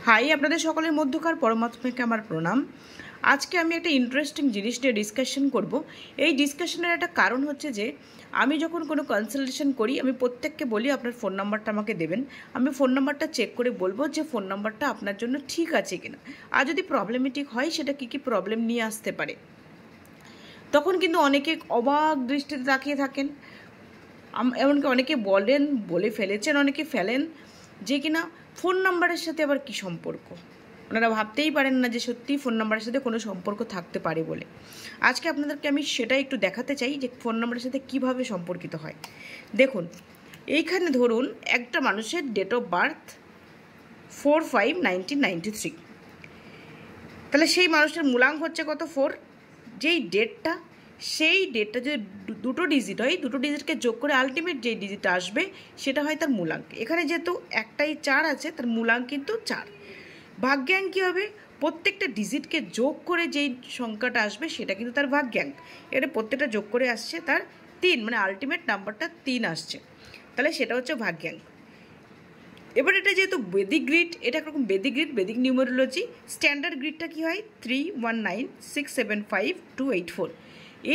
High, আপনাদের সকলের মধ্যকার পরমাত্মাকে আমার প্রণাম। আজকে আমি একটা ইন্টারেস্টিং জিনিস নিয়ে ডিসকাশন করব। এই ডিসকাশনের একটা কারণ হচ্ছে যে আমি যখন কোনো কনসালটেশন করি আমি প্রত্যেককে বলি আপনার ফোন নাম্বারটা আমাকে দেবেন। আমি ফোন নাম্বারটা চেক করে বলবো যে ফোন নাম্বারটা আপনার জন্য ঠিক আছে কিনা, আর যদি প্রবলেমেটিক হয় সেটা কী কী প্রবলেম নিয়ে আসতে পারে। তখন কিন্তু অনেকে অবাক দৃষ্টিতে তাকিয়ে থাকেন, এমনকি অনেকে বলে ফেলেছেন, অনেকে ফেলেন যে কিনা ফোন নাম্বারের সাথে আবার কি সম্পর্ক। ওনারা ভাবতেই পারেন না যে সত্যিই ফোন নাম্বারের সাথে কোনো সম্পর্ক থাকতে পারে বলে। আজকে আপনাদেরকে আমি সেটাই একটু দেখাতে চাই যে ফোন নাম্বারের সাথে কিভাবে সম্পর্কিত হয়। দেখুন, এইখানে ধরুন একটা মানুষের ডেট অফ বার্থ 4/5/1993। তাহলে সেই মানুষটার মূলাঙ্ক হচ্ছে কত? 4। যেই ডেটটা, সেই ডেটটা যদি দুটো ডিজিট হয়, দুটো ডিজিটকে যোগ করে আলটিমেট যেই ডিজিটটা আসবে সেটা হয় তার মূলাঙ্ক। এখানে যেহেতু একটাই 4 আছে, তার মূলাঙ্ক কিন্তু 4। ভাগ্যাঙ্ক কী হবে? প্রত্যেকটা ডিজিটকে যোগ করে যেই সংখ্যাটা আসবে সেটা কিন্তু তার ভাগ্যাঙ্ক। এটা প্রত্যেকটা যোগ করে আসছে তার 3, মানে আলটিমেট নাম্বারটা 3 আসছে, তাহলে সেটা হচ্ছে ভাগ্যাঙ্ক। এবার এটা যেহেতু বেদিক গ্রিড, এটা একরকম বেদিক গ্রিড, বেদিক নিউমেরোলজি। স্ট্যান্ডার্ড গ্রিডটা কী হয়? 319675284।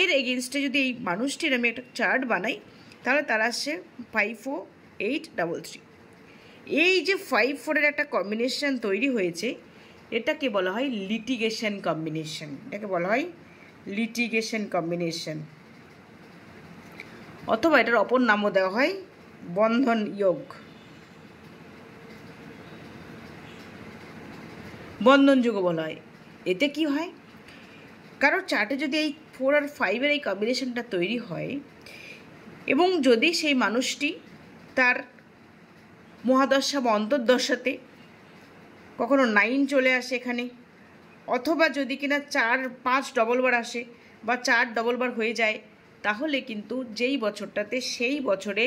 এর এগেনস্টে যদি এই মানুষটির আমি একটা চার্ট বানাই তাহলে তার আসছে 54833। এই যে 5-4-এর একটা কম্বিনেশন তৈরি হয়েছে, এটাকে বলা হয় লিটিগেশন কম্বিনেশন। এটাকে বলা হয় লিটিগেশন কম্বিনেশন, অথবা এটার অপর নামও দেওয়া হয় বন্ধন যোগ, বন্ধনযোগ্য বলা হয়। এতে কি হয়, কারোর চার্টে যদি এই 4 আর 5-এর এই কম্বিনেশনটা তৈরি হয় এবং যদি সেই মানুষটি তার মহাদশা বা অন্তর্দশাতে কখনো 9 চলে আসে এখানে, অথবা যদি কিনা 4-5 ডবল বার আসে বা 4 ডবল বার হয়ে যায়, তাহলে কিন্তু যেই বছরটাতে সেই বছরে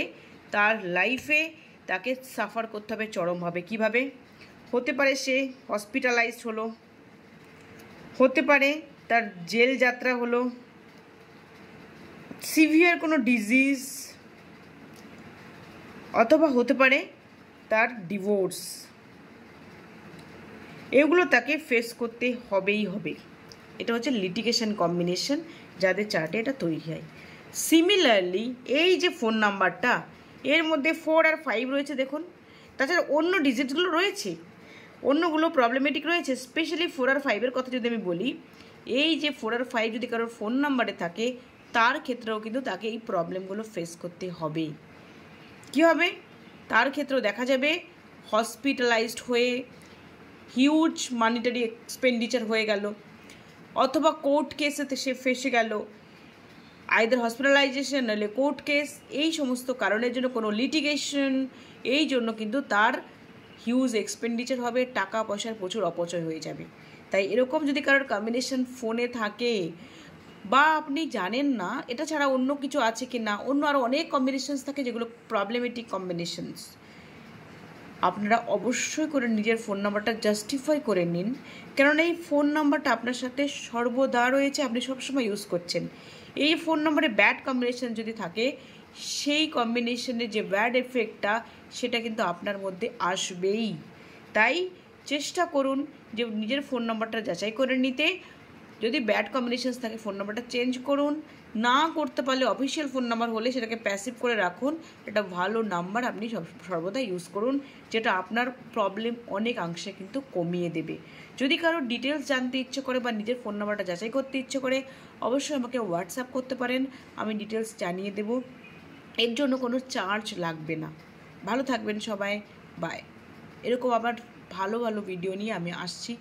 তার লাইফে তাকে সাফার করতে হবে চরমভাবে। কীভাবে হতে পারে? সে হসপিটালাইজড হলো, হতে পারে তার জেল যাত্রা হলো, সিভিয়ার কোনো ডিজিজ, অথবা হতে পারে তার ডিভোর্স। এগুলো তাকে ফেস করতে হবেই হবে। এটা হচ্ছে লিটিগেশন কম্বিনেশন যাদের চার্টে এটা তৈরি হয়। সিমিলারলি এই যে ফোন নাম্বারটা, এর মধ্যে 4 আর 5 রয়েছে দেখুন, তাছাড়া অন্য ডিজিটগুলো রয়েছে, অন্যগুলো প্রবলেমেটিক রয়েছে। স্পেশালি 4 আর 5-এর কথা যদি আমি বলি, এই যে 4 আর 5 যদি কারোর ফোন নাম্বারে থাকে তার ক্ষেত্রেও কিন্তু তাকে এই প্রবলেমগুলো ফেস করতে হবে। কী হবে? তার ক্ষেত্রেও দেখা যাবে হসপিটালাইজড হয়ে হিউজ মানিটারি এক্সপেন্ডিচার হয়ে গেল, অথবা কোর্ট কেসেতে সে ফেসে গেল, আইদার হসপিটালাইজেশন নাহলে কোর্ট কেস। এই সমস্ত কারণের জন্য কোনো লিটিগেশন, এই জন্য কিন্তু তার হিউজ এক্সপেন্ডিচার হবে, টাকা পয়সার প্রচুর অপচয় হয়ে যাবে। তাই এরকম যদি কারোর কম্বিনেশন ফোনে থাকে বা আপনি জানেন না এটা ছাড়া অন্য কিছু আছে কি না, অন্য আরও অনেক কম্বিনেশনস থাকে যেগুলো প্রবলেমেটিক কম্বিনেশনস, আপনারা অবশ্যই করে নিজের ফোন নাম্বারটা জাস্টিফাই করে নিন, কেননা এই ফোন নাম্বারটা আপনার সাথে সর্বদা রয়েছে, আপনি সবসময় ইউজ করছেন। এই ফোন নাম্বারে ব্যাড কম্বিনেশন যদি থাকে, সেই কম্বিনেশনের যে ব্যাড এফেক্টটা সেটা কিন্তু আপনার মধ্যে আসবেই। তাই চেষ্টা করুন যে নিজের ফোন নাম্বারটা যাচাই করে নিতে। যদি ব্যাড কম্বিনেশনস থাকে ফোন নাম্বারটা চেঞ্জ করুন, না করতে পারলে অফিসিয়াল ফোন নাম্বার হলে সেটাকে প্যাসিভ করে রাখুন। এটা ভালো নাম্বার আপনি সর্বদা ইউজ করুন, যেটা আপনার প্রবলেম অনেকাংশে কিন্তু কমিয়ে দেবে। যদি কারো ডিটেলস জানতে ইচ্ছে করে বা নিজের ফোন নাম্বারটা যাচাই করতে ইচ্ছে করে, অবশ্যই আমাকে হোয়াটসঅ্যাপ করতে পারেন, আমি ডিটেলস জানিয়ে দেব। এর জন্য কোনো চার্জ লাগবে না। ভালো থাকবেন সবাই, বাই। এরকম আবার ভালো ভালো ভিডিও নিয়ে আমি আসছি।